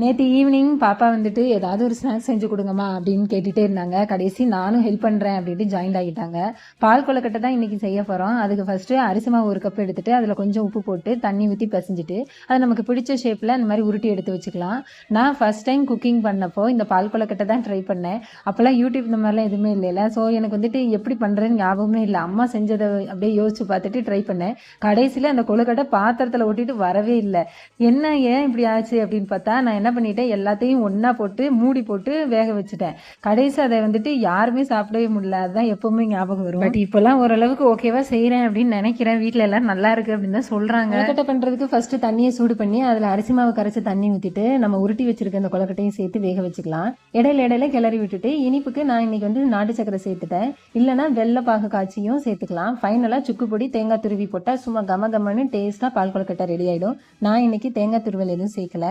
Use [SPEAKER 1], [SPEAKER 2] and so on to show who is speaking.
[SPEAKER 1] நேற்று ஈவினிங் பாப்பா வந்துட்டு ஏதாவது ஒரு ஸ்நாக்ஸ் செஞ்சு கொடுங்கம்மா அப்படின்னு கேட்டுகிட்டே இருந்தாங்க. கடைசி நானும் ஹெல்ப் பண்ணுறேன் அப்படின்ட்டு ஜாயின் ஆகிட்டாங்க. பால் கொழுக்கட்டை தான் இன்றைக்கி செய்ய போகிறோம். அதுக்கு ஃபஸ்ட்டு அரிசி மாவு ஒரு கப் எடுத்துகிட்டு அதில் கொஞ்சம் உப்பு போட்டு தண்ணி ஊற்றி பிசைஞ்சிட்டு அதை நமக்கு பிடிச்ச ஷேப்பில் அந்த மாதிரி உருட்டி எடுத்து வச்சுக்கலாம். நான் ஃபஸ்ட் டைம் குக்கிங் பண்ணப்போ இந்த பால் கொழுக்கட்டை தான் ட்ரை பண்ணேன். அப்போல்லாம் யூடியூப் இந்த மாதிரிலாம் எதுவுமே இல்லைல்ல. ஸோ எனக்கு வந்துட்டு எப்படி பண்ணுறேன்னு ஞாபகமே இல்லை. அம்மா செஞ்சதை அப்படியே யோசிச்சு பார்த்துட்டு ட்ரை பண்ணேன். கடைசியில் அந்த கொழுக்கட்டை பாத்திரத்தில் ஒட்டிட்டு வரவே இல்லை. ஏன் இப்படி ஆச்சு அப்படின்னு பார்த்தா, நான் என்ன பண்ணிட்டேன், எல்லாத்தையும் ஒன்றா போட்டு மூடி போட்டு வேக வச்சுட்டேன். கடைசி அதை வந்துட்டு யாருமே சாப்பிடவே முடியல. அதுதான் எப்பவுமே ஞாபகம் வரும். பட் இப்போல்லாம் ஓரளவுக்கு ஓகேவா செய்கிறேன் அப்படின்னு நினைக்கிறேன். வீட்டில் எல்லாம் நல்லா இருக்கு அப்படின்னு தான் சொல்கிறாங்க. கொழுக்கட்டை பண்ணுறதுக்கு ஃபஸ்ட்டு தண்ணியை சூடு பண்ணி அதில் அரிசி மாவு கரைச்சி தண்ணி ஊற்றிட்டு நம்ம உருட்டி வச்சிருக்க அந்த கொழுக்கட்டையும் சேர்த்து வேக வச்சுக்கலாம். இடையில கிளறி விட்டுட்டு இனிப்புக்கு நான் இன்னைக்கு வந்து நாட்டு சக்கரை சேர்த்துட்டேன். இல்லைனா வெள்ளை பாகு காய்ச்சியும் சேர்த்துக்கலாம். ஃபைனலாக சுக்கு பொடி தேங்காய் துருவி போட்டால் சும்மா கம கமன்னு டேஸ்ட்டாக பால் கொழுக்கட்டை ரெடி ஆகிடும். நான் இன்னைக்கு தேங்காய் துருவல் எதுவும் சேர்க்கல.